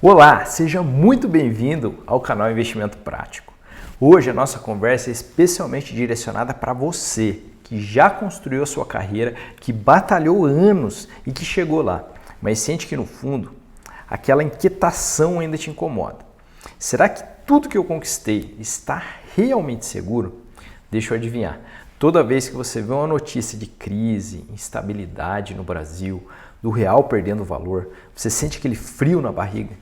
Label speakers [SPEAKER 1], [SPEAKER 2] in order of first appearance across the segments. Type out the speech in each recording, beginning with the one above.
[SPEAKER 1] Olá, seja muito bem-vindo ao canal Investimento Prático. Hoje a nossa conversa é especialmente direcionada para você que já construiu a sua carreira, que batalhou anos e que chegou lá, mas sente que no fundo aquela inquietação ainda te incomoda. Será que tudo que eu conquistei está realmente seguro? Deixa eu adivinhar. Toda vez que você vê uma notícia de crise, instabilidade no Brasil, do real perdendo valor, você sente aquele frio na barriga?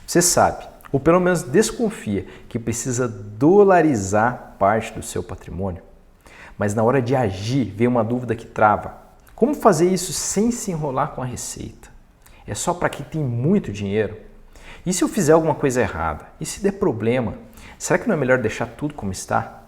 [SPEAKER 1] Você sabe, ou pelo menos desconfia, que precisa dolarizar parte do seu patrimônio? Mas na hora de agir, vem uma dúvida que trava. Como fazer isso sem se enrolar com a receita? É só para quem tem muito dinheiro? E se eu fizer alguma coisa errada? E se der problema? Será que não é melhor deixar tudo como está?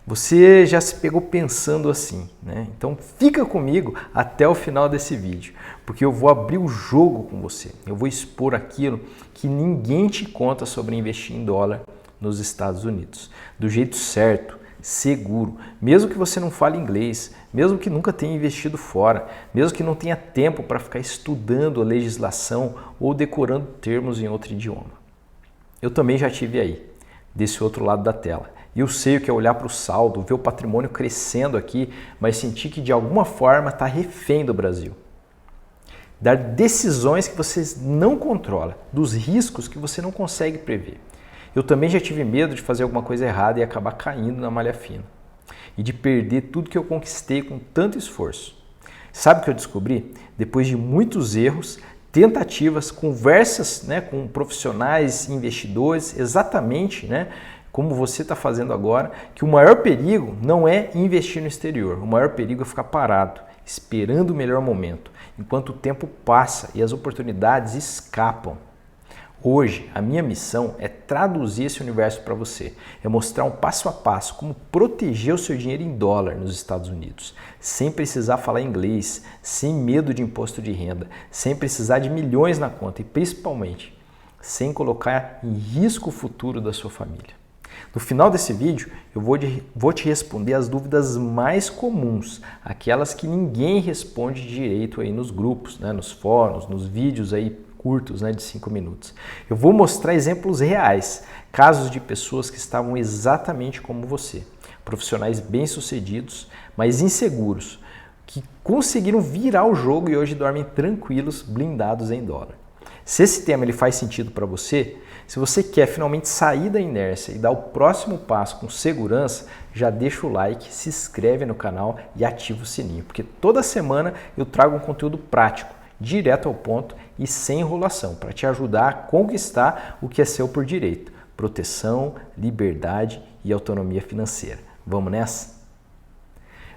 [SPEAKER 1] Você já se pegou pensando assim, né? Então fica comigo até o final desse vídeo, porque eu vou abrir o jogo com você. Eu vou expor aquilo que ninguém te conta sobre investir em dólar nos Estados Unidos. Do jeito certo, seguro, mesmo que você não fale inglês, mesmo que nunca tenha investido fora, mesmo que não tenha tempo para ficar estudando a legislação ou decorando termos em outro idioma. Eu também já estive aí, desse outro lado da tela. E eu sei o que é olhar para o saldo, ver o patrimônio crescendo aqui, mas sentir que de alguma forma está refém do Brasil. Dar decisões que você não controla, dos riscos que você não consegue prever. Eu também já tive medo de fazer alguma coisa errada e acabar caindo na malha fina. E de perder tudo que eu conquistei com tanto esforço. Sabe o que eu descobri? Depois de muitos erros, tentativas, conversas, com profissionais, investidores, exatamente, como você está fazendo agora, que o maior perigo não é investir no exterior, o maior perigo é ficar parado, esperando o melhor momento, enquanto o tempo passa e as oportunidades escapam. Hoje, a minha missão é traduzir esse universo para você, é mostrar um passo a passo como proteger o seu dinheiro em dólar nos Estados Unidos, sem precisar falar inglês, sem medo de imposto de renda, sem precisar de milhões na conta e principalmente, sem colocar em risco o futuro da sua família. No final desse vídeo, eu vou te responder as dúvidas mais comuns, aquelas que ninguém responde direito aí nos grupos, nos fóruns, nos vídeos aí curtos de 5 minutos. Eu vou mostrar exemplos reais, casos de pessoas que estavam exatamente como você, profissionais bem-sucedidos, mas inseguros, que conseguiram virar o jogo e hoje dormem tranquilos, blindados em dólar. Se esse tema ele faz sentido para você, se você quer finalmente sair da inércia e dar o próximo passo com segurança, já deixa o like, se inscreve no canal e ativa o sininho, porque toda semana eu trago um conteúdo prático, direto ao ponto e sem enrolação, para te ajudar a conquistar o que é seu por direito, proteção, liberdade e autonomia financeira. Vamos nessa?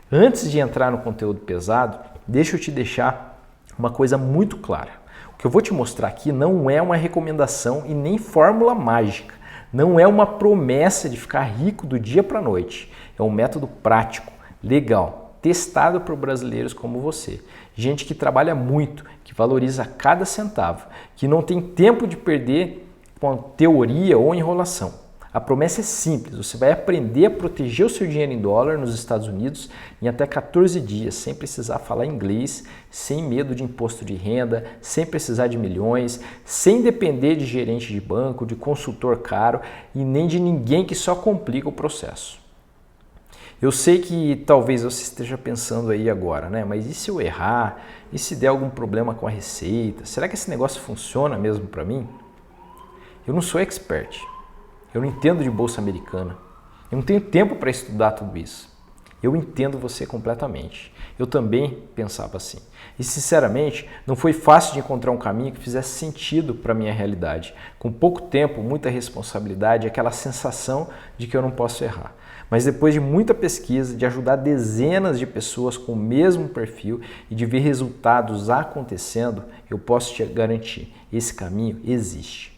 [SPEAKER 1] Antes de entrar no conteúdo pesado, deixa eu te deixar uma coisa muito clara. O que eu vou te mostrar aqui não é uma recomendação e nem fórmula mágica. Não é uma promessa de ficar rico do dia para a noite. É um método prático, legal, testado por brasileiros como você. Gente que trabalha muito, que valoriza cada centavo, que não tem tempo de perder com teoria ou enrolação. A promessa é simples, você vai aprender a proteger o seu dinheiro em dólar nos Estados Unidos em até 14 dias, sem precisar falar inglês, sem medo de imposto de renda, sem precisar de milhões, sem depender de gerente de banco, de consultor caro e nem de ninguém que só complica o processo. Eu sei que talvez você esteja pensando aí agora, mas e se eu errar? E se der algum problema com a receita? Será que esse negócio funciona mesmo para mim? Eu não sou expert. Eu não entendo de bolsa americana. Eu não tenho tempo para estudar tudo isso. Eu entendo você completamente. Eu também pensava assim. E sinceramente, não foi fácil de encontrar um caminho que fizesse sentido para a minha realidade. Com pouco tempo, muita responsabilidade, aquela sensação de que eu não posso errar. Mas depois de muita pesquisa, de ajudar dezenas de pessoas com o mesmo perfil e de ver resultados acontecendo, eu posso te garantir, esse caminho existe.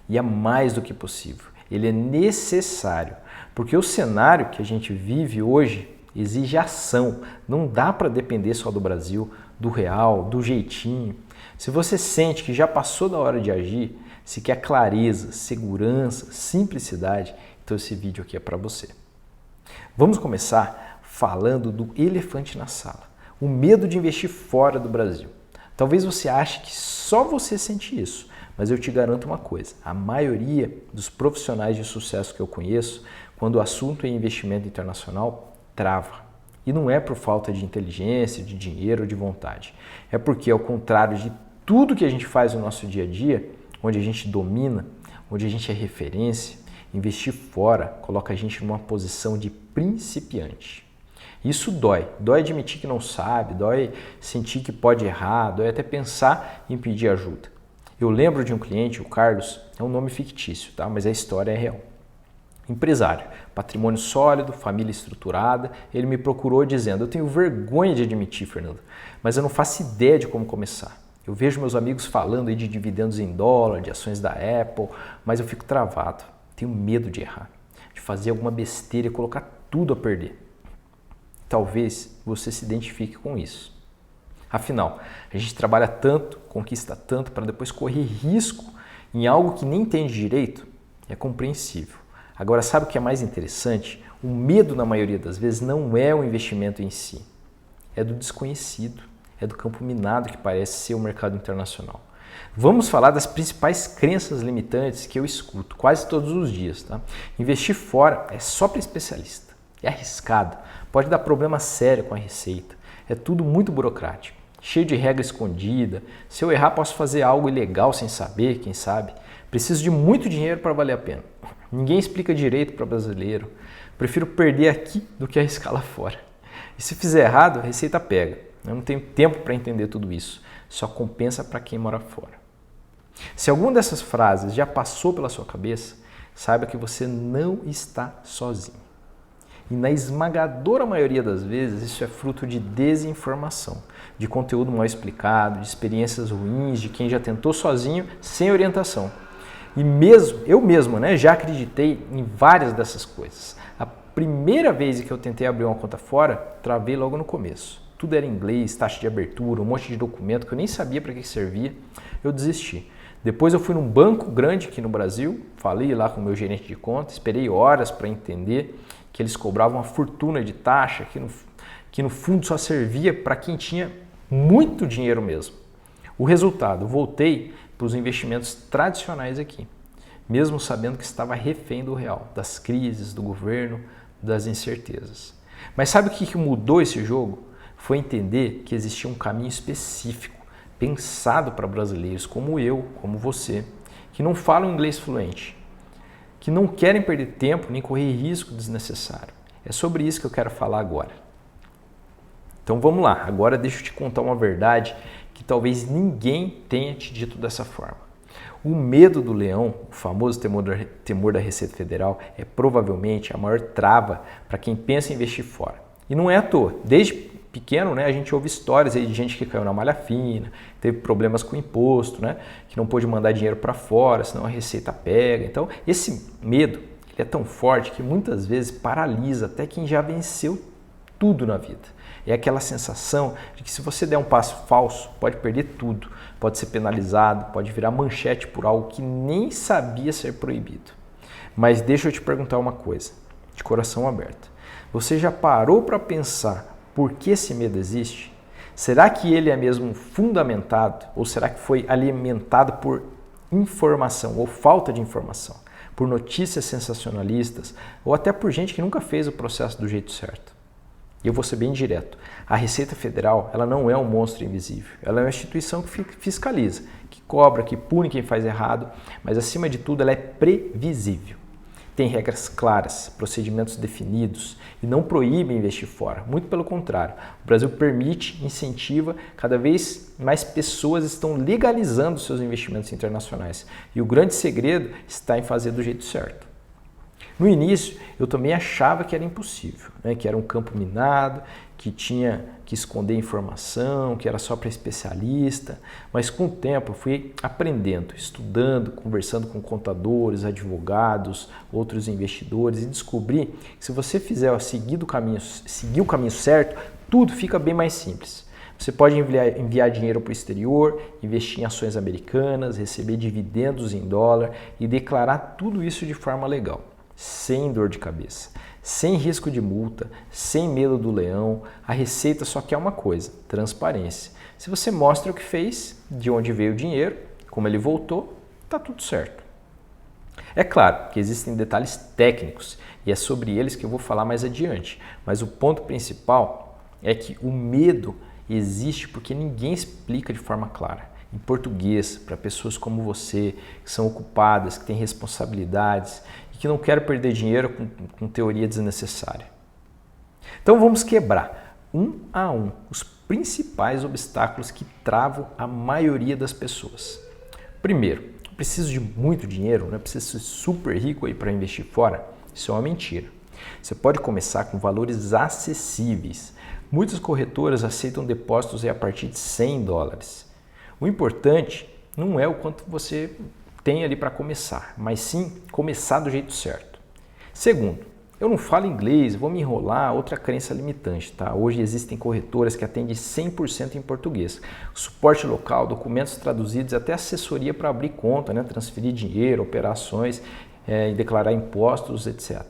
[SPEAKER 1] E é mais do que possível, ele é necessário, porque o cenário que a gente vive hoje exige ação, não dá para depender só do Brasil, do real, do jeitinho. Se você sente que já passou da hora de agir, se quer clareza, segurança, simplicidade, então esse vídeo aqui é para você. Vamos começar falando do elefante na sala, o medo de investir fora do Brasil. Talvez você ache que só você sente isso, mas eu te garanto uma coisa, a maioria dos profissionais de sucesso que eu conheço, quando o assunto é investimento internacional, trava. E não é por falta de inteligência, de dinheiro ou de vontade. É porque, ao contrário de tudo que a gente faz no nosso dia a dia, onde a gente domina, onde a gente é referência, investir fora coloca a gente numa posição de principiante. Isso dói admitir que não sabe, dói sentir que pode errar, dói até pensar em pedir ajuda. Eu lembro de um cliente, o Carlos, é um nome fictício, tá? Mas a história é real. Empresário, patrimônio sólido, família estruturada, ele me procurou dizendo: eu tenho vergonha de admitir, Fernando, mas eu não faço ideia de como começar. Eu vejo meus amigos falando aí de dividendos em dólar, de ações da Apple, mas eu fico travado, tenho medo de errar, de fazer alguma besteira e colocar tudo a perder. Talvez você se identifique com isso. Afinal, a gente trabalha tanto, conquista tanto para depois correr risco em algo que nem entende direito, é compreensível. Agora, sabe o que é mais interessante? O medo, na maioria das vezes, não é o investimento em si, é do desconhecido, é do campo minado que parece ser o mercado internacional. Vamos falar das principais crenças limitantes que eu escuto quase todos os dias. Tá? Investir fora é só para especialista, é arriscado, pode dar problema sério com a receita, é tudo muito burocrático, cheio de regra escondida, se eu errar posso fazer algo ilegal sem saber, quem sabe, preciso de muito dinheiro para valer a pena. Ninguém explica direito para brasileiro. Prefiro perder aqui do que arriscar lá fora. E se fizer errado, a receita pega. Eu não tenho tempo para entender tudo isso. Só compensa para quem mora fora. Se alguma dessas frases já passou pela sua cabeça, saiba que você não está sozinho. E na esmagadora maioria das vezes, isso é fruto de desinformação, de conteúdo mal explicado, de experiências ruins, de quem já tentou sozinho, sem orientação. E eu mesmo, já acreditei em várias dessas coisas. A primeira vez que eu tentei abrir uma conta fora, travei logo no começo. Tudo era em inglês, taxa de abertura, um monte de documento que eu nem sabia para que servia. Eu desisti. Depois eu fui num banco grande aqui no Brasil, falei lá com o meu gerente de conta, esperei horas para entender que eles cobravam uma fortuna de taxa, que no fundo só servia para quem tinha muito dinheiro mesmo. O resultado, voltei para os investimentos tradicionais aqui, mesmo sabendo que estava refém do real, das crises, do governo, das incertezas. Mas sabe o que mudou esse jogo? Foi entender que existia um caminho específico, pensado para brasileiros como eu, como você, que não falam inglês fluente, que não querem perder tempo nem correr risco desnecessário. É sobre isso que eu quero falar agora. Então vamos lá, agora deixa eu te contar uma verdade que talvez ninguém tenha te dito dessa forma. O medo do leão, o famoso temor da Receita Federal, é provavelmente a maior trava para quem pensa em investir fora. E não é à toa. Desde pequeno, a gente ouve histórias aí de gente que caiu na malha fina, teve problemas com o imposto, que não pôde mandar dinheiro para fora, senão a Receita pega. Então, esse medo ele é tão forte que muitas vezes paralisa até quem já venceu tudo na vida. É aquela sensação de que se você der um passo falso, pode perder tudo, pode ser penalizado, pode virar manchete por algo que nem sabia ser proibido. Mas deixa eu te perguntar uma coisa, de coração aberto. Você já parou para pensar por que esse medo existe? Será que ele é mesmo fundamentado ou será que foi alimentado por informação ou falta de informação? Por notícias sensacionalistas ou até por gente que nunca fez o processo do jeito certo? E eu vou ser bem direto. A Receita Federal ela não é um monstro invisível. Ela é uma instituição que fiscaliza, que cobra, que pune quem faz errado, mas acima de tudo ela é previsível. Tem regras claras, procedimentos definidos e não proíbe investir fora. Muito pelo contrário, o Brasil permite, incentiva, cada vez mais pessoas estão legalizando seus investimentos internacionais. E o grande segredo está em fazer do jeito certo. No início, eu também achava que era impossível, que era um campo minado, que tinha que esconder informação, que era só para especialista, mas com o tempo eu fui aprendendo, estudando, conversando com contadores, advogados, outros investidores e descobri que se você fizer seguir o caminho certo, tudo fica bem mais simples. Você pode enviar dinheiro para o exterior, investir em ações americanas, receber dividendos em dólar e declarar tudo isso de forma legal. Sem dor de cabeça, sem risco de multa, sem medo do leão. A Receita só quer uma coisa, transparência. Se você mostra o que fez, de onde veio o dinheiro, como ele voltou, está tudo certo. É claro que existem detalhes técnicos e é sobre eles que eu vou falar mais adiante, mas o ponto principal é que o medo existe porque ninguém explica de forma clara, em português, para pessoas como você, que são ocupadas, que têm responsabilidades e que não querem perder dinheiro com teoria desnecessária. Então vamos quebrar, um a um, os principais obstáculos que travam a maioria das pessoas. Primeiro, preciso de muito dinheiro, né? Preciso ser super rico aí para investir fora? Isso é uma mentira. Você pode começar com valores acessíveis. Muitas corretoras aceitam depósitos aí a partir de $100. O importante não é o quanto você tem ali para começar, mas sim começar do jeito certo. Segundo, eu não falo inglês, vou me enrolar, outra crença limitante, tá? Hoje existem corretoras que atendem 100% em português. Suporte local, documentos traduzidos, até assessoria para abrir conta, né? Transferir dinheiro, operações, e declarar impostos, etc.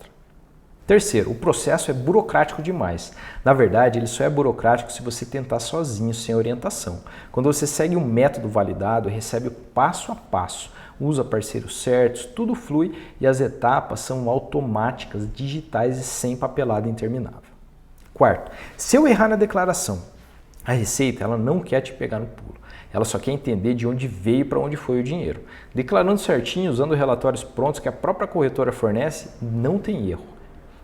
[SPEAKER 1] Terceiro, o processo é burocrático demais. Na verdade, ele só é burocrático se você tentar sozinho, sem orientação. Quando você segue um método validado, recebe o passo a passo, usa parceiros certos, tudo flui e as etapas são automáticas, digitais e sem papelada interminável. Quarto, se eu errar na declaração, a Receita ela não quer te pegar no pulo. Ela só quer entender de onde veio e para onde foi o dinheiro. Declarando certinho, usando relatórios prontos que a própria corretora fornece, não tem erro.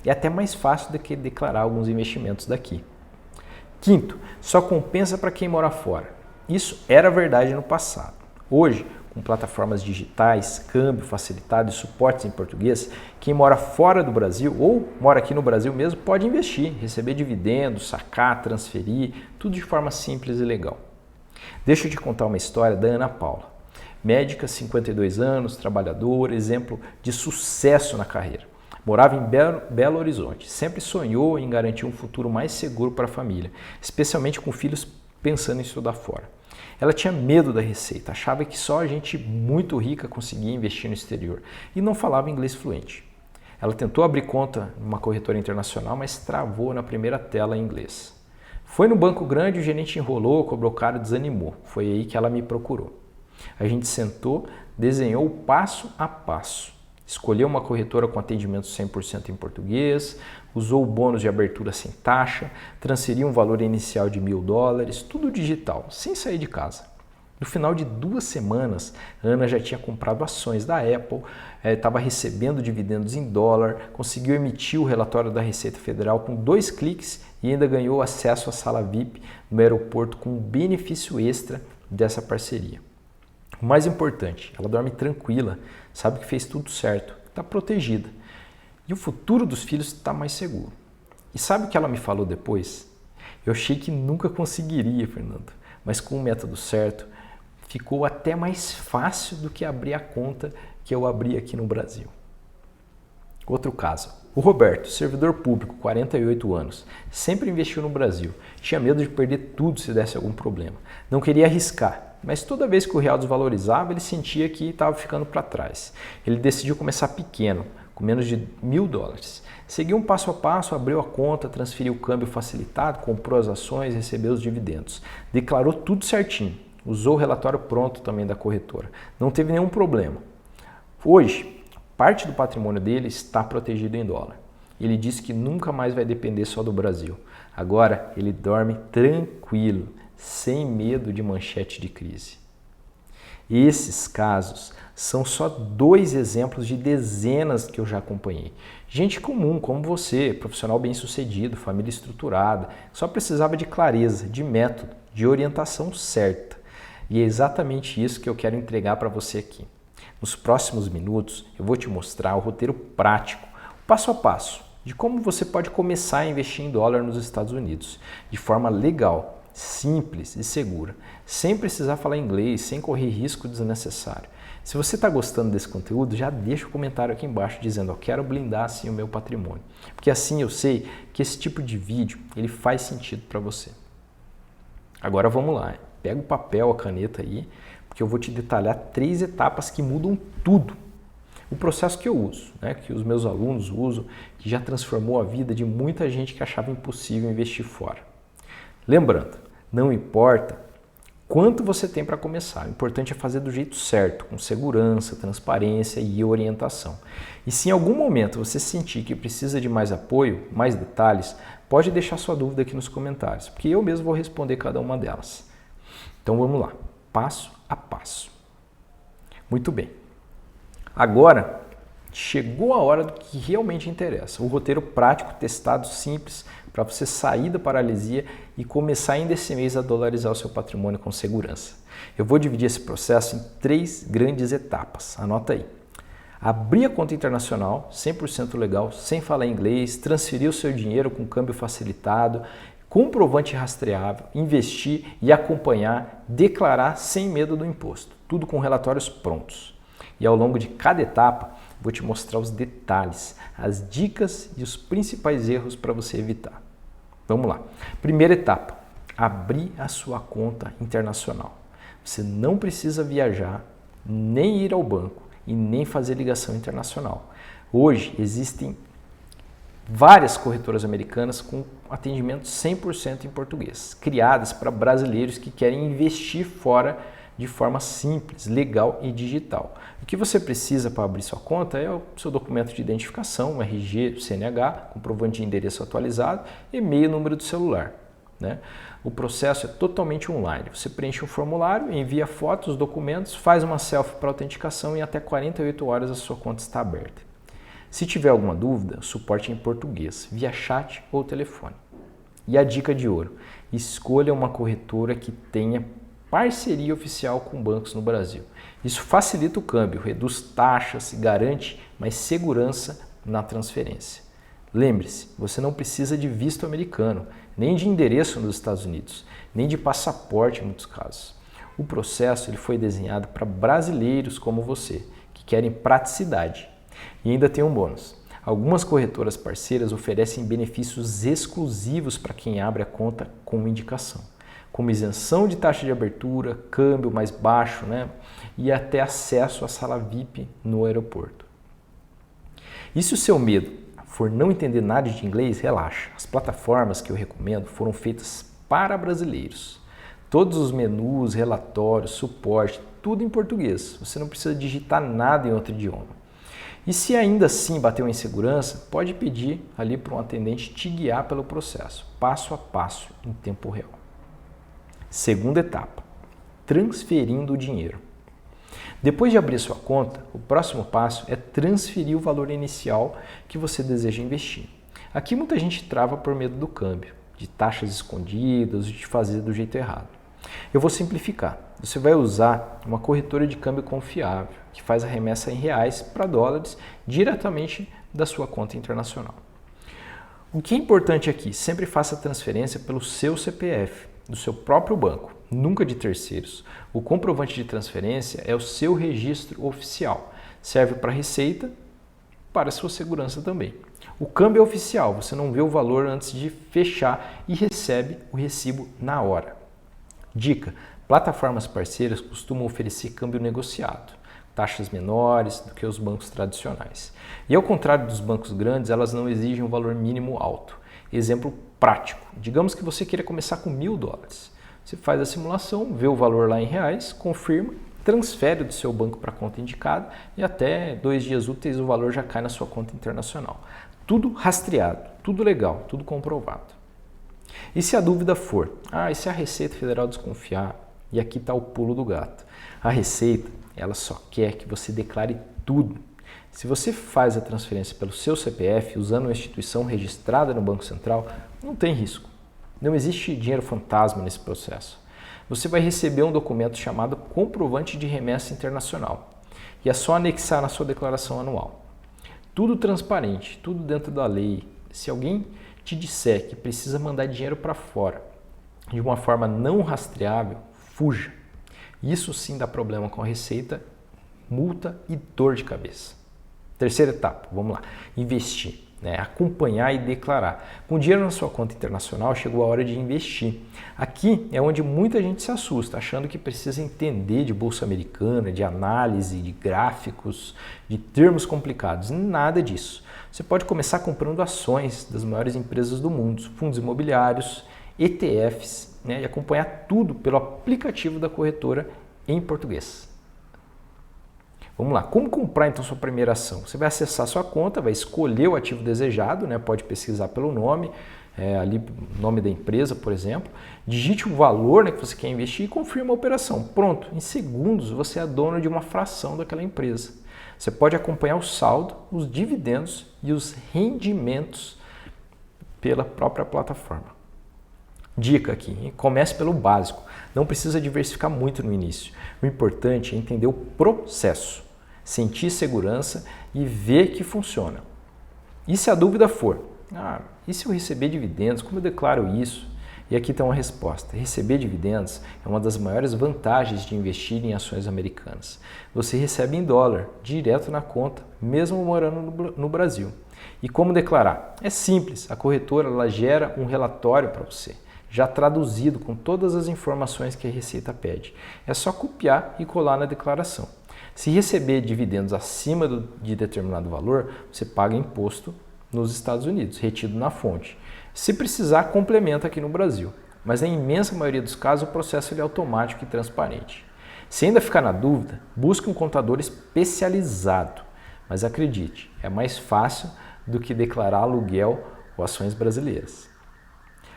[SPEAKER 1] É até mais fácil do que declarar alguns investimentos daqui. Quinto, só compensa para quem mora fora. Isso era verdade no passado. Hoje, com plataformas digitais, câmbio facilitado e suportes em português, quem mora fora do Brasil ou mora aqui no Brasil mesmo pode investir, receber dividendos, sacar, transferir, tudo de forma simples e legal. Deixa eu te contar uma história da Ana Paula. Médica, 52 anos, trabalhadora, exemplo de sucesso na carreira. Morava em Belo Horizonte, sempre sonhou em garantir um futuro mais seguro para a família, especialmente com filhos pensando em estudar fora. Ela tinha medo da Receita, achava que só gente muito rica conseguia investir no exterior e não falava inglês fluente. Ela tentou abrir conta numa corretora internacional, mas travou na primeira tela em inglês. Foi no banco grande, o gerente enrolou, cobrou caro e desanimou. Foi aí que ela me procurou. A gente sentou, desenhou o passo a passo. Escolheu uma corretora com atendimento 100% em português, usou o bônus de abertura sem taxa, transferiu um valor inicial de $1.000, tudo digital, sem sair de casa. No final de 2 semanas, a Ana já tinha comprado ações da Apple, estava recebendo dividendos em dólar, conseguiu emitir o relatório da Receita Federal com 2 cliques e ainda ganhou acesso à sala VIP no aeroporto com um benefício extra dessa parceria. O mais importante, ela dorme tranquila, sabe que fez tudo certo, está protegida. E o futuro dos filhos está mais seguro. E sabe o que ela me falou depois? Eu achei que nunca conseguiria, Fernando, mas com o método certo, ficou até mais fácil do que abrir a conta que eu abri aqui no Brasil. Outro caso, o Roberto, servidor público, 48 anos, sempre investiu no Brasil, tinha medo de perder tudo se desse algum problema, não queria arriscar. Mas toda vez que o real desvalorizava, ele sentia que estava ficando para trás. Ele decidiu começar pequeno, com menos de $1.000. Seguiu um passo a passo, abriu a conta, transferiu o câmbio facilitado, comprou as ações, recebeu os dividendos. Declarou tudo certinho, usou o relatório pronto também da corretora. Não teve nenhum problema. Hoje, parte do patrimônio dele está protegido em dólar. Ele disse que nunca mais vai depender só do Brasil. Agora ele dorme tranquilo, sem medo de manchete de crise. Esses casos são só 2 exemplos de dezenas que eu já acompanhei. Gente comum, como você, profissional bem-sucedido, família estruturada, só precisava de clareza, de método, de orientação certa. E é exatamente isso que eu quero entregar para você aqui. Nos próximos minutos, eu vou te mostrar o roteiro prático, passo a passo, de como você pode começar a investir em dólar nos Estados Unidos, de forma legal, simples e segura, sem precisar falar inglês, sem correr risco desnecessário. Se você está gostando desse conteúdo, já deixa o comentário aqui embaixo dizendo: eu quero blindar assim o meu patrimônio, porque assim eu sei que esse tipo de vídeo ele faz sentido para você. Agora vamos lá, pega o papel, a caneta aí, porque eu vou te detalhar 3 etapas que mudam tudo. O processo que eu uso, né, que os meus alunos usam, que já transformou a vida de muita gente que achava impossível investir fora. Lembrando, não importa Quanto você tem para começar? O importante é fazer do jeito certo, com segurança, transparência e orientação. E se em algum momento você sentir que precisa de mais apoio, mais detalhes, pode deixar sua dúvida aqui nos comentários, porque eu mesmo vou responder cada uma delas. Então vamos lá, passo a passo. Muito bem. Agora chegou a hora do que realmente interessa. O roteiro prático, testado, simples, para você sair da paralisia e começar ainda esse mês a dolarizar o seu patrimônio com segurança. Eu vou dividir esse processo em 3 grandes etapas. Anota aí. Abrir a conta internacional, 100% legal, sem falar inglês, transferir o seu dinheiro com câmbio facilitado, comprovante rastreável, investir e acompanhar, declarar sem medo do imposto. Tudo com relatórios prontos. E ao longo de cada etapa, vou te mostrar os detalhes, as dicas e os principais erros para você evitar. Vamos lá. Primeira etapa, abrir a sua conta internacional. Você não precisa viajar, nem ir ao banco e nem fazer ligação internacional. Hoje existem várias corretoras americanas com atendimento 100% em português, criadas para brasileiros que querem investir fora de forma simples, legal e digital. O que você precisa para abrir sua conta é o seu documento de identificação, RG, CNH, comprovante de endereço atualizado, e-mail e número do celular. Né? O processo é totalmente online. Você preenche um formulário, envia fotos, documentos, faz uma selfie para autenticação e em até 48 horas a sua conta está aberta. Se tiver alguma dúvida, suporte em português, via chat ou telefone. E a dica de ouro, escolha uma corretora que tenha parceria oficial com bancos no Brasil. Isso facilita o câmbio, reduz taxas e garante mais segurança na transferência. Lembre-se, você não precisa de visto americano, nem de endereço nos Estados Unidos, nem de passaporte em muitos casos. O processo ele foi desenhado para brasileiros como você, que querem praticidade. E ainda tem um bônus. Algumas corretoras parceiras oferecem benefícios exclusivos para quem abre a conta com indicação, como isenção de taxa de abertura, câmbio mais baixo, né? E até acesso à sala VIP no aeroporto. E se o seu medo for não entender nada de inglês, relaxa. As plataformas que eu recomendo foram feitas para brasileiros. Todos os menus, relatórios, suporte, tudo em português. Você não precisa digitar nada em outro idioma. E se ainda assim bater uma insegurança, pode pedir ali para um atendente te guiar pelo processo, passo a passo, em tempo real. Segunda etapa, transferindo o dinheiro. Depois de abrir sua conta, o próximo passo é transferir o valor inicial que você deseja investir. Aqui muita gente trava por medo do câmbio, de taxas escondidas, de fazer do jeito errado. Eu vou simplificar. Você vai usar uma corretora de câmbio confiável, que faz a remessa em reais para dólares diretamente da sua conta internacional. O que é importante aqui, sempre faça a transferência pelo seu CPF, do seu próprio banco, nunca de terceiros. O comprovante de transferência é o seu registro oficial. Serve para receita, para sua segurança também. O câmbio é oficial, você não vê o valor antes de fechar e recebe o recibo na hora. Dica: plataformas parceiras costumam oferecer câmbio negociado, taxas menores do que os bancos tradicionais. E ao contrário dos bancos grandes, elas não exigem um valor mínimo alto. Exemplo prático, digamos que você queira começar com $1.000. Você faz a simulação, vê o valor lá em reais, confirma, transfere do seu banco para a conta indicada e até 2 dias úteis o valor já cai na sua conta internacional. Tudo rastreado, tudo legal, tudo comprovado. E se a dúvida for, e se a Receita Federal desconfiar? E aqui está o pulo do gato. A Receita, ela só quer que você declare tudo. Se você faz a transferência pelo seu CPF usando uma instituição registrada no Banco Central, não tem risco. Não existe dinheiro fantasma nesse processo. Você vai receber um documento chamado Comprovante de Remessa Internacional e é só anexar na sua declaração anual. Tudo transparente, tudo dentro da lei. Se alguém te disser que precisa mandar dinheiro para fora de uma forma não rastreável, fuja. Isso sim dá problema com a Receita, multa e dor de cabeça. Terceira etapa, vamos lá, investir, acompanhar e declarar. Com dinheiro na sua conta internacional, chegou a hora de investir. Aqui é onde muita gente se assusta, achando que precisa entender de bolsa americana, de análise, de gráficos, de termos complicados. Nada disso. Você pode começar comprando ações das maiores empresas do mundo, fundos imobiliários, ETFs, né, e acompanhar tudo pelo aplicativo da corretora em português. Vamos lá, como comprar então sua primeira ação? Você vai acessar sua conta, vai escolher o ativo desejado, né? Pode pesquisar pelo nome, ali nome da empresa, por exemplo. Digite o valor, né, que você quer investir e confirma a operação. Pronto, em segundos você é dono de uma fração daquela empresa. Você pode acompanhar o saldo, os dividendos e os rendimentos pela própria plataforma. Dica aqui, hein? Comece pelo básico, não precisa diversificar muito no início. O importante é entender o processo, sentir segurança e ver que funciona. E se a dúvida for, e se eu receber dividendos, como eu declaro isso? E aqui está uma resposta. Receber dividendos é uma das maiores vantagens de investir em ações americanas. Você recebe em dólar, direto na conta, mesmo morando no Brasil. E como declarar? É simples, a corretora ela gera um relatório para você, já traduzido com todas as informações que a Receita pede. É só copiar e colar na declaração. Se receber dividendos acima de determinado valor, você paga imposto nos Estados Unidos, retido na fonte. Se precisar, complementa aqui no Brasil. Mas na imensa maioria dos casos, o processo é automático e transparente. Se ainda ficar na dúvida, busque um contador especializado. Mas acredite, é mais fácil do que declarar aluguel ou ações brasileiras.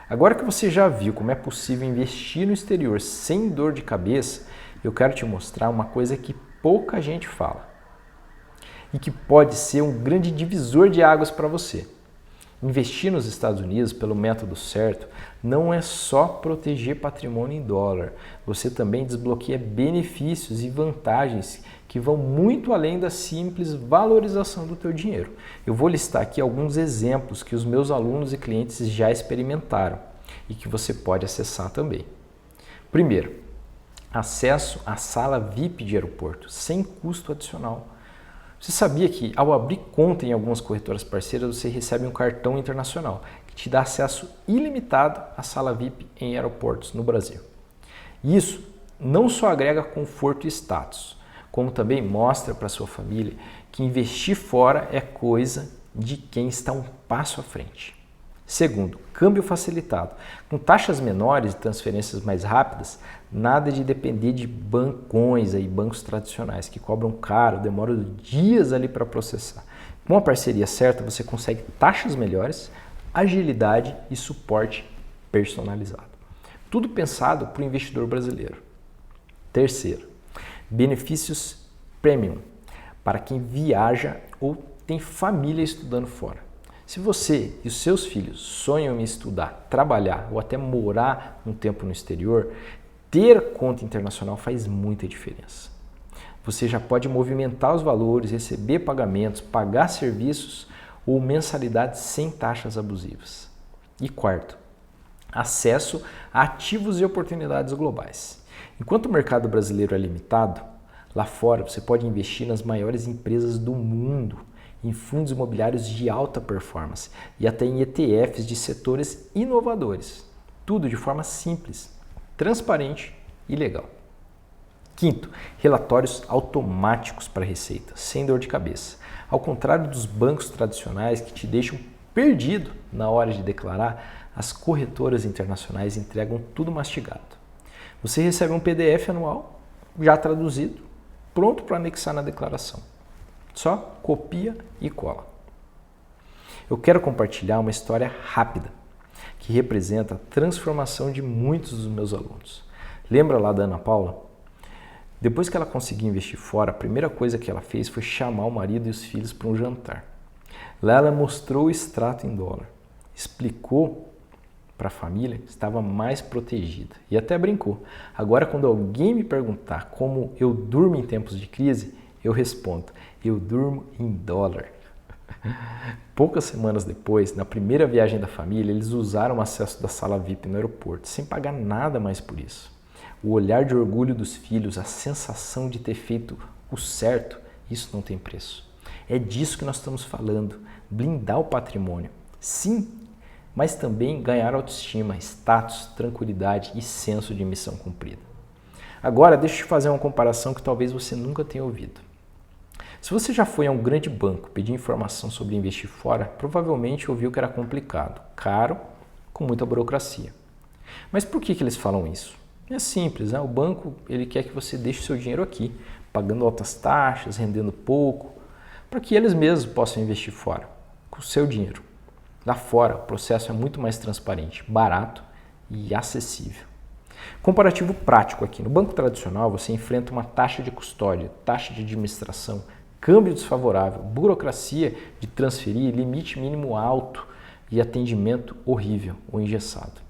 [SPEAKER 1] Agora que você já viu como é possível investir no exterior sem dor de cabeça, eu quero te mostrar uma coisa que pouca gente fala e que pode ser um grande divisor de águas para você. Investir nos Estados Unidos pelo método certo não é só proteger patrimônio em dólar, você também desbloqueia benefícios e vantagens que vão muito além da simples valorização do teu dinheiro. Eu vou listar aqui alguns exemplos que os meus alunos e clientes já experimentaram e que você pode acessar também. Primeiro, acesso à sala VIP de aeroporto, sem custo adicional. Você sabia que ao abrir conta em algumas corretoras parceiras, você recebe um cartão internacional que te dá acesso ilimitado à sala VIP em aeroportos no Brasil. Isso não só agrega conforto e status, como também mostra para sua família que investir fora é coisa de quem está um passo à frente. Segundo, câmbio facilitado. Com taxas menores e transferências mais rápidas, nada de depender de bancões, bancos tradicionais que cobram caro, demoram dias ali para processar. Com a parceria certa, você consegue taxas melhores, agilidade e suporte personalizado. Tudo pensado para o investidor brasileiro. Terceiro, benefícios premium para quem viaja ou tem família estudando fora. Se você e os seus filhos sonham em estudar, trabalhar ou até morar um tempo no exterior, ter conta internacional faz muita diferença. Você já pode movimentar os valores, receber pagamentos, pagar serviços ou mensalidades sem taxas abusivas. E quarto, acesso a ativos e oportunidades globais. Enquanto o mercado brasileiro é limitado, lá fora você pode investir nas maiores empresas do mundo, em fundos imobiliários de alta performance e até em ETFs de setores inovadores. Tudo de forma simples, transparente e legal. Quinto, relatórios automáticos para a Receita, sem dor de cabeça. Ao contrário dos bancos tradicionais que te deixam perdido na hora de declarar, as corretoras internacionais entregam tudo mastigado. Você recebe um PDF anual, já traduzido, pronto para anexar na declaração. Só copia e cola. Eu quero compartilhar uma história rápida que representa a transformação de muitos dos meus alunos. Lembra lá da Ana Paula? Depois que ela conseguiu investir fora, a primeira coisa que ela fez foi chamar o marido e os filhos para um jantar. Lá ela mostrou o extrato em dólar, explicou para a família que estava mais protegida e até brincou. Agora, quando alguém me perguntar como eu durmo em tempos de crise, eu respondo, eu durmo em dólar. Poucas semanas depois, na primeira viagem da família, eles usaram o acesso da sala VIP no aeroporto, sem pagar nada mais por isso. O olhar de orgulho dos filhos, a sensação de ter feito o certo, isso não tem preço. É disso que nós estamos falando, blindar o patrimônio. Sim, mas também ganhar autoestima, status, tranquilidade e senso de missão cumprida. Agora, deixa eu te fazer uma comparação que talvez você nunca tenha ouvido. Se você já foi a um grande banco pedir informação sobre investir fora, provavelmente ouviu que era complicado, caro, com muita burocracia. Mas por que eles falam isso? É simples, né? O banco ele quer que você deixe o seu dinheiro aqui, pagando altas taxas, rendendo pouco, para que eles mesmos possam investir fora, com o seu dinheiro. Lá fora, o processo é muito mais transparente, barato e acessível. Comparativo prático aqui. No banco tradicional, você enfrenta uma taxa de custódia, taxa de administração, câmbio desfavorável, burocracia de transferir, limite mínimo alto e atendimento horrível ou engessado.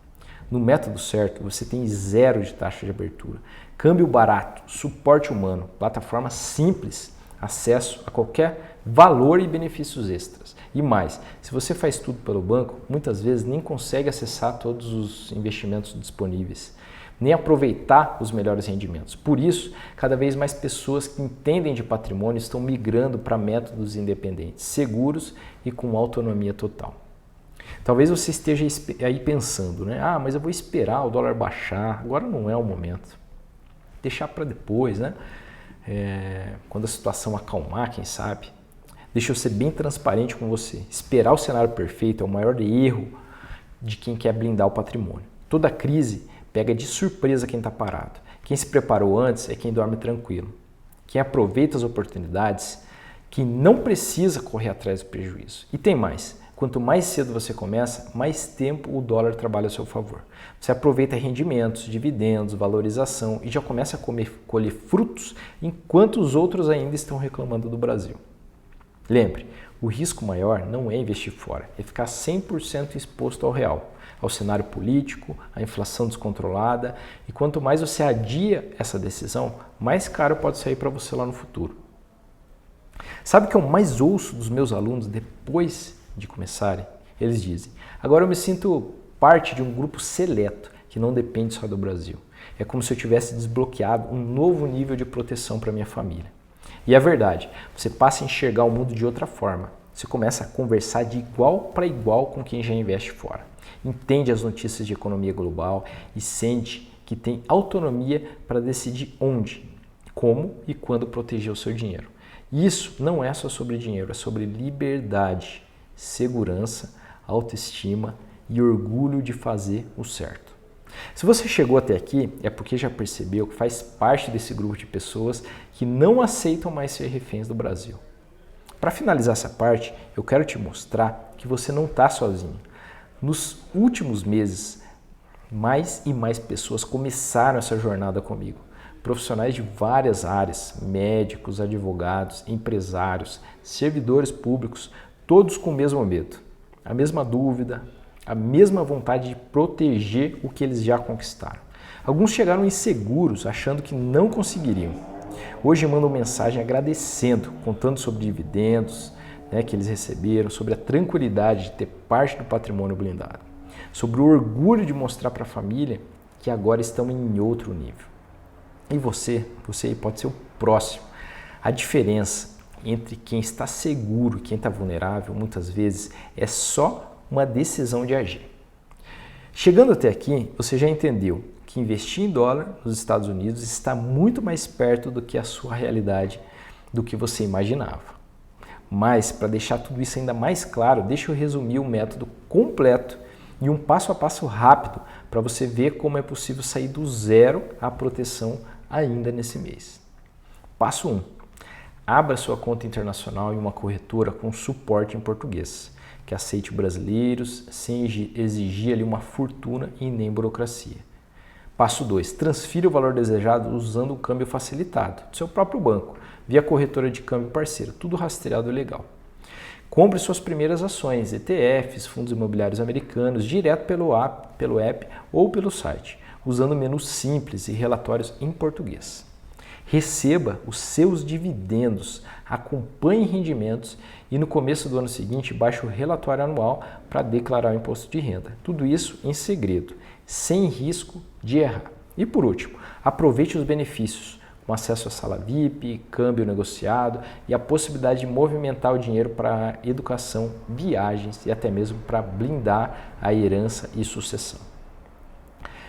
[SPEAKER 1] No método certo, você tem 0 de taxa de abertura, câmbio barato, suporte humano, plataforma simples, acesso a qualquer valor e benefícios extras. E mais, se você faz tudo pelo banco, muitas vezes nem consegue acessar todos os investimentos disponíveis, nem aproveitar os melhores rendimentos. Por isso, cada vez mais pessoas que entendem de patrimônio estão migrando para métodos independentes, seguros e com autonomia total. Talvez você esteja aí pensando, né? Ah, mas eu vou esperar o dólar baixar, agora não é o momento. Deixar para depois, né? Quando a situação acalmar, quem sabe. Deixa eu ser bem transparente com você. Esperar o cenário perfeito é o maior erro de quem quer blindar o patrimônio. Toda crise pega de surpresa quem está parado. Quem se preparou antes é quem dorme tranquilo. Quem aproveita as oportunidades, que não precisa correr atrás do prejuízo. E tem mais. Quanto mais cedo você começa, mais tempo o dólar trabalha a seu favor. Você aproveita rendimentos, dividendos, valorização e já começa a colher frutos enquanto os outros ainda estão reclamando do Brasil. Lembre, o risco maior não é investir fora, é ficar 100% exposto ao real, ao cenário político, à inflação descontrolada e quanto mais você adia essa decisão, mais caro pode sair para você lá no futuro. Sabe o que eu mais ouço dos meus alunos depois de começarem? Eles dizem: agora eu me sinto parte de um grupo seleto que não depende só do Brasil. É como se eu tivesse desbloqueado um novo nível de proteção para minha família. E é verdade, você passa a enxergar o mundo de outra forma. Você começa a conversar de igual para igual com quem já investe fora. Entende as notícias de economia global e sente que tem autonomia para decidir onde, como e quando proteger o seu dinheiro. E isso não é só sobre dinheiro, é sobre liberdade, segurança, autoestima e orgulho de fazer o certo. Se você chegou até aqui, é porque já percebeu que faz parte desse grupo de pessoas que não aceitam mais ser reféns do Brasil. Para finalizar essa parte, eu quero te mostrar que você não está sozinho. Nos últimos meses, mais e mais pessoas começaram essa jornada comigo. Profissionais de várias áreas, médicos, advogados, empresários, servidores públicos, todos com o mesmo medo, a mesma dúvida, a mesma vontade de proteger o que eles já conquistaram. Alguns chegaram inseguros, achando que não conseguiriam. Hoje mandam mensagem agradecendo, contando sobre dividendos que eles receberam, sobre a tranquilidade de ter parte do patrimônio blindado, sobre o orgulho de mostrar para a família que agora estão em outro nível. E você pode ser o próximo. A diferença entre quem está seguro e quem está vulnerável, muitas vezes, é só uma decisão de agir. Chegando até aqui, você já entendeu que investir em dólar nos Estados Unidos está muito mais perto do que a sua realidade, do que você imaginava. Mas, para deixar tudo isso ainda mais claro, deixa eu resumir o método completo e um passo a passo rápido para você ver como é possível sair do zero à proteção ainda nesse mês. Passo 1. Abra sua conta internacional em uma corretora com suporte em português, que aceite brasileiros sem exigir ali uma fortuna e nem burocracia. Passo 2. Transfira o valor desejado usando o câmbio facilitado do seu próprio banco, via corretora de câmbio parceira, tudo rastreado e legal. Compre suas primeiras ações, ETFs, fundos imobiliários americanos, direto pelo app ou pelo site, usando menus simples e relatórios em português. Receba os seus dividendos, acompanhe rendimentos e no começo do ano seguinte baixe o relatório anual para declarar o imposto de renda. Tudo isso em segredo, sem risco de errar. E por último, aproveite os benefícios, com acesso à sala VIP, câmbio negociado e a possibilidade de movimentar o dinheiro para educação, viagens e até mesmo para blindar a herança e sucessão.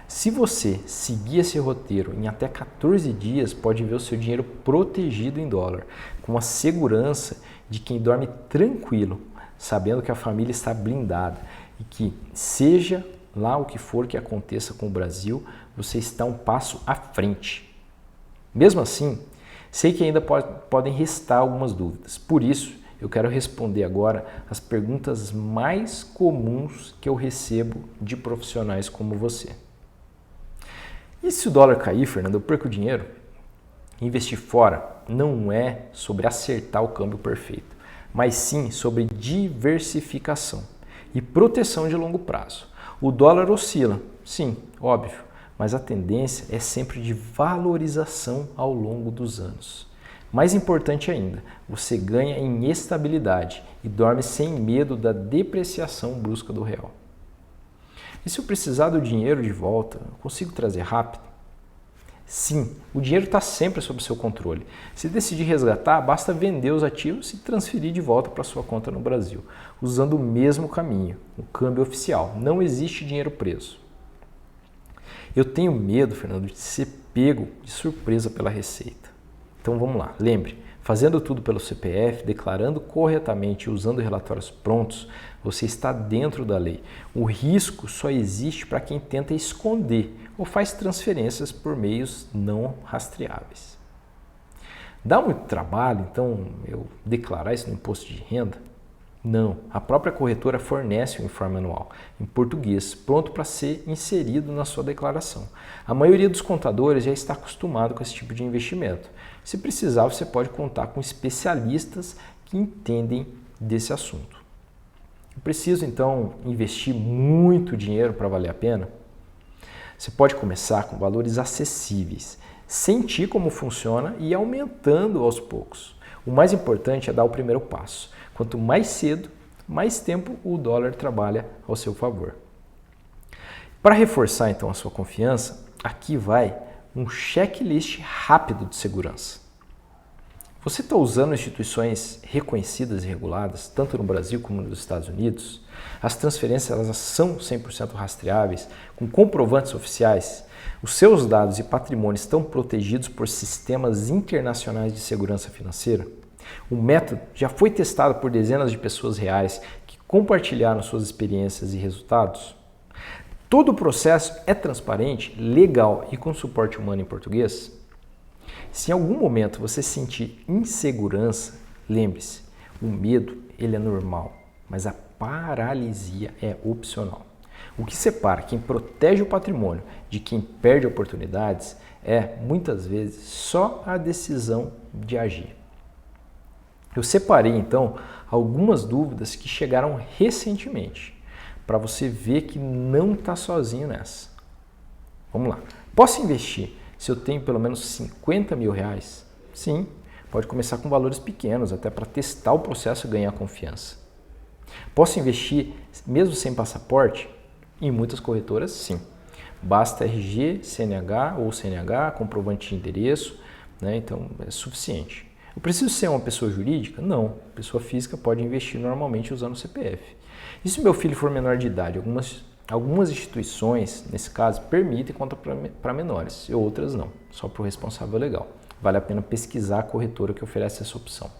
[SPEAKER 1] Se você seguir esse roteiro, em até 14 dias pode ver o seu dinheiro protegido em dólar, com a segurança de quem dorme tranquilo, sabendo que a família está blindada e que, seja lá o que for que aconteça com o Brasil, você está um passo à frente. Mesmo assim, sei que ainda podem restar algumas dúvidas. Por isso, eu quero responder agora as perguntas mais comuns que eu recebo de profissionais como você. E se o dólar cair, Fernando, eu perco dinheiro? Investir fora não é sobre acertar o câmbio perfeito, mas sim sobre diversificação e proteção de longo prazo. O dólar oscila, sim, óbvio, mas a tendência é sempre de valorização ao longo dos anos. Mais importante ainda, você ganha em estabilidade e dorme sem medo da depreciação brusca do real. E se eu precisar do dinheiro de volta, eu consigo trazer rápido? Sim, o dinheiro está sempre sob seu controle. Se decidir resgatar, basta vender os ativos e transferir de volta para sua conta no Brasil, usando o mesmo caminho, o câmbio oficial. Não existe dinheiro preso. Eu tenho medo, Fernando, de ser pego de surpresa pela Receita. Então vamos lá, lembre, fazendo tudo pelo CPF, declarando corretamente e usando relatórios prontos, você está dentro da lei. O risco só existe para quem tenta esconder ou faz transferências por meios não rastreáveis. Dá muito trabalho, então, eu declarar isso no imposto de renda? Não, a própria corretora fornece um informe anual, em português, pronto para ser inserido na sua declaração. A maioria dos contadores já está acostumado com esse tipo de investimento. Se precisar, você pode contar com especialistas que entendem desse assunto. Eu preciso, então, investir muito dinheiro para valer a pena? Você pode começar com valores acessíveis, sentir como funciona e ir aumentando aos poucos. O mais importante é dar o primeiro passo. Quanto mais cedo, mais tempo o dólar trabalha ao seu favor. Para reforçar então a sua confiança, aqui vai um checklist rápido de segurança. Você está usando instituições reconhecidas e reguladas, tanto no Brasil como nos Estados Unidos? As transferências elas são 100% rastreáveis, com comprovantes oficiais? Os seus dados e patrimônio estão protegidos por sistemas internacionais de segurança financeira? O método já foi testado por dezenas de pessoas reais que compartilharam suas experiências e resultados? Todo o processo é transparente, legal e com suporte humano em português? Se em algum momento você sentir insegurança, lembre-se, o medo ele é normal, mas a paralisia é opcional. O que separa quem protege o patrimônio de quem perde oportunidades é, muitas vezes, só a decisão de agir. Eu separei, então, algumas dúvidas que chegaram recentemente, para você ver que não está sozinho nessa. Vamos lá. Posso investir se eu tenho pelo menos 50 mil reais? Sim, pode começar com valores pequenos, até para testar o processo e ganhar confiança. Posso investir mesmo sem passaporte? Em muitas corretoras, sim. Basta RG, CNH ou CNH, comprovante de endereço, né? Então é suficiente. Eu preciso ser uma pessoa jurídica? Não. Pessoa física pode investir normalmente usando o CPF. E se meu filho for menor de idade? Algumas instituições, nesse caso, permitem conta para menores e outras não, só para o responsável legal. Vale a pena pesquisar a corretora que oferece essa opção.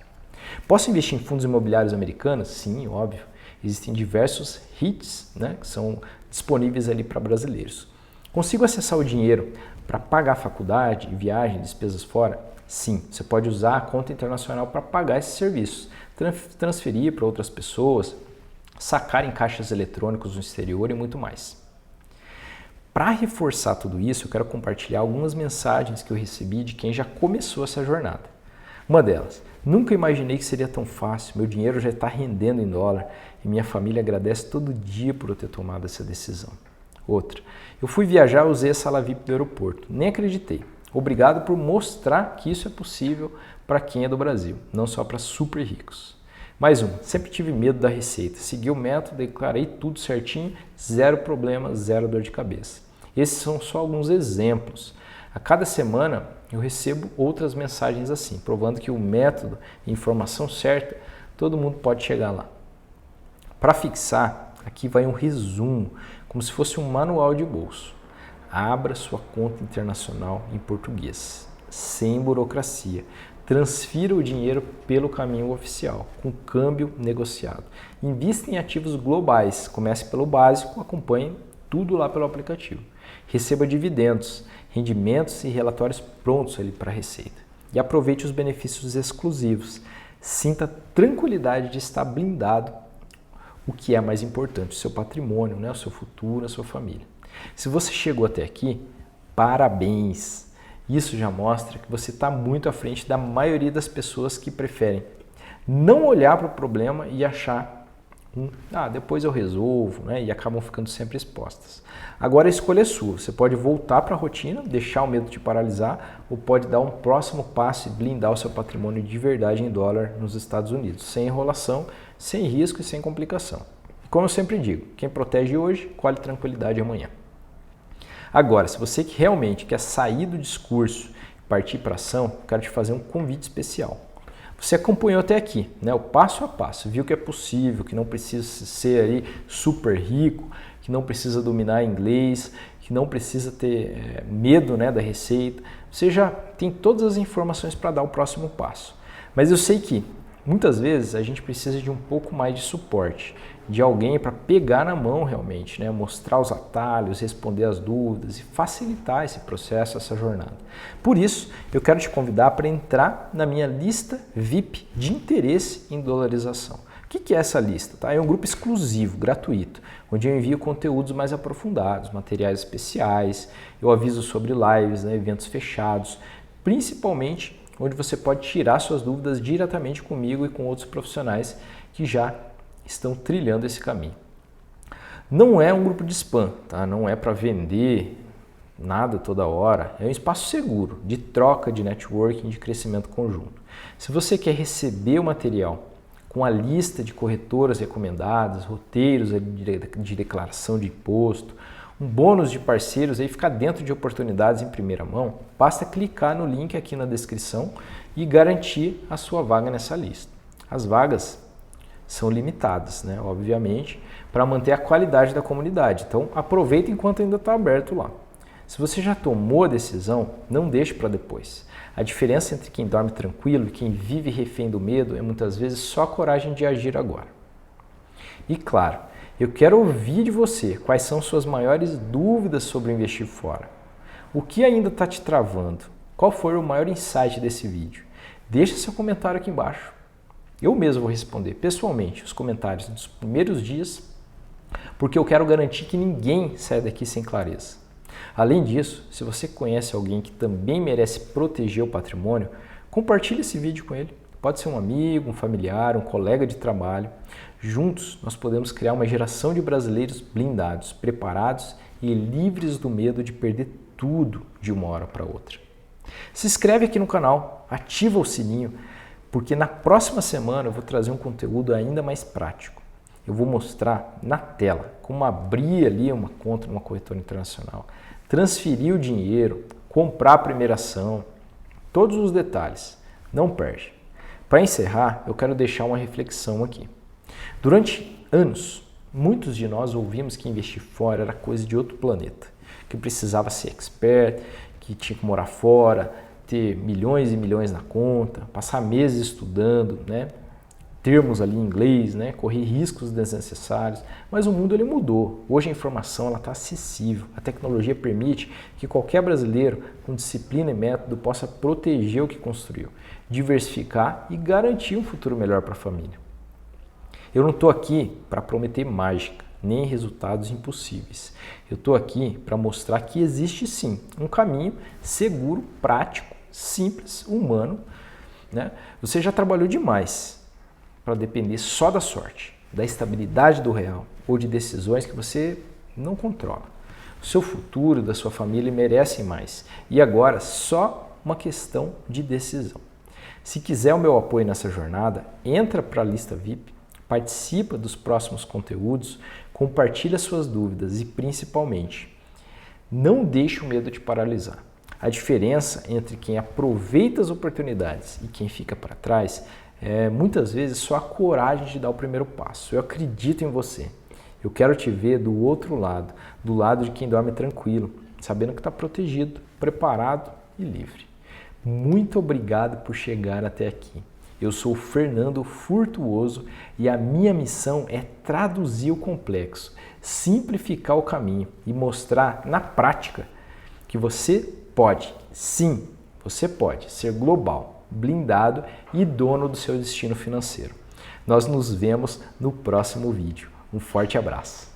[SPEAKER 1] Posso investir em fundos imobiliários americanos? Sim, óbvio. Existem diversos REITs, né, que são disponíveis ali para brasileiros. Consigo acessar o dinheiro para pagar faculdade, viagem, despesas fora? Sim, você pode usar a conta internacional para pagar esses serviços, transferir para outras pessoas, sacar em caixas eletrônicos no exterior e muito mais. Para reforçar tudo isso, eu quero compartilhar algumas mensagens que eu recebi de quem já começou essa jornada. Uma delas, nunca imaginei que seria tão fácil, meu dinheiro já está rendendo em dólar e minha família agradece todo dia por eu ter tomado essa decisão. Outra, eu fui viajar e usei a sala VIP do aeroporto, nem acreditei. Obrigado por mostrar que isso é possível para quem é do Brasil, não só para super ricos. Mais um, sempre tive medo da Receita, segui o método, declarei tudo certinho, zero problema, zero dor de cabeça. Esses são só alguns exemplos. A cada semana eu recebo outras mensagens assim, provando que o método e informação certa, todo mundo pode chegar lá. Para fixar, aqui vai um resumo, como se fosse um manual de bolso. Abra sua conta internacional em português, sem burocracia. Transfira o dinheiro pelo caminho oficial, com câmbio negociado. Invista em ativos globais, comece pelo básico, acompanhe tudo lá pelo aplicativo. Receba dividendos, rendimentos e relatórios prontos ali para a Receita. E aproveite os benefícios exclusivos. Sinta tranquilidade de estar blindado, o que é mais importante, o seu patrimônio, né? O seu futuro, a sua família. Se você chegou até aqui, parabéns! Isso já mostra que você está muito à frente da maioria das pessoas que preferem não olhar para o problema e achar depois eu resolvo, né? E acabam ficando sempre expostas. Agora a escolha é sua. Você pode voltar para a rotina, deixar o medo te paralisar, ou pode dar um próximo passo e blindar o seu patrimônio de verdade em dólar nos Estados Unidos, sem enrolação, sem risco e sem complicação. Como eu sempre digo, quem protege hoje, colhe tranquilidade amanhã. Agora, se você realmente quer sair do discurso e partir para a ação, quero te fazer um convite especial. Você acompanhou até aqui, né, o passo a passo, viu que é possível, que não precisa ser aí super rico, que não precisa dominar inglês, que não precisa ter medo, né, da receita. Você já tem todas as informações para dar o próximo passo. Mas eu sei que muitas vezes a gente precisa de um pouco mais de suporte, de alguém para pegar na mão realmente, né? Mostrar os atalhos, responder as dúvidas e facilitar esse processo, essa jornada. Por isso, eu quero te convidar para entrar na minha lista VIP de interesse em dolarização. O que é essa lista? Tá? É um grupo exclusivo, gratuito, onde eu envio conteúdos mais aprofundados, materiais especiais, eu aviso sobre lives, né? Eventos fechados, principalmente onde você pode tirar suas dúvidas diretamente comigo e com outros profissionais que já estão trilhando esse caminho. Não é um grupo de spam, tá? Não é para vender nada toda hora, é um espaço seguro de troca, de networking, de crescimento conjunto. Se você quer receber o material com a lista de corretoras recomendadas, roteiros de declaração de imposto, um bônus de parceiros e ficar dentro de oportunidades em primeira mão, basta clicar no link aqui na descrição e garantir a sua vaga nessa lista. As vagas são limitadas, né? Obviamente, para manter a qualidade da comunidade. Então, aproveita enquanto ainda está aberto lá. Se você já tomou a decisão, não deixe para depois. A diferença entre quem dorme tranquilo e quem vive refém do medo é muitas vezes só a coragem de agir agora. E claro, eu quero ouvir de você quais são suas maiores dúvidas sobre investir fora. O que ainda está te travando? Qual foi o maior insight desse vídeo? Deixe seu comentário aqui embaixo. Eu mesmo vou responder pessoalmente os comentários dos primeiros dias, porque eu quero garantir que ninguém saia daqui sem clareza. Além disso, se você conhece alguém que também merece proteger o patrimônio, compartilhe esse vídeo com ele. Pode ser um amigo, um familiar, um colega de trabalho. Juntos, nós podemos criar uma geração de brasileiros blindados, preparados e livres do medo de perder tudo de uma hora para outra. Se inscreve aqui no canal, ativa o sininho, porque na próxima semana eu vou trazer um conteúdo ainda mais prático. Eu vou mostrar na tela como abrir ali uma conta numa corretora internacional, transferir o dinheiro, comprar a primeira ação, todos os detalhes. Não perde. Para encerrar, eu quero deixar uma reflexão aqui. Durante anos, muitos de nós ouvimos que investir fora era coisa de outro planeta, que precisava ser expert, que tinha que morar fora, ter milhões e milhões na conta, passar meses estudando, né? Termos ali em inglês, né? Correr riscos desnecessários. Mas o mundo ele mudou. Hoje a informação está acessível. A tecnologia permite que qualquer brasileiro com disciplina e método possa proteger o que construiu, diversificar e garantir um futuro melhor para a família. Eu não estou aqui para prometer mágica, nem resultados impossíveis. Eu estou aqui para mostrar que existe sim um caminho seguro, prático, simples, humano, né? Você já trabalhou demais para depender só da sorte, da estabilidade do real ou de decisões que você não controla. O seu futuro, da sua família merecem mais. E agora só uma questão de decisão. Se quiser o meu apoio nessa jornada, entra para a lista VIP, participa dos próximos conteúdos, compartilha suas dúvidas e principalmente, não deixe o medo te paralisar. A diferença entre quem aproveita as oportunidades e quem fica para trás é muitas vezes só a coragem de dar o primeiro passo. Eu acredito em você. Eu quero te ver do outro lado, do lado de quem dorme tranquilo, sabendo que está protegido, preparado e livre. Muito obrigado por chegar até aqui. Eu sou o Fernando Furtuoso e a minha missão é traduzir o complexo, simplificar o caminho e mostrar na prática que você pode, sim, você pode ser global, blindado e dono do seu destino financeiro. Nós nos vemos no próximo vídeo. Um forte abraço.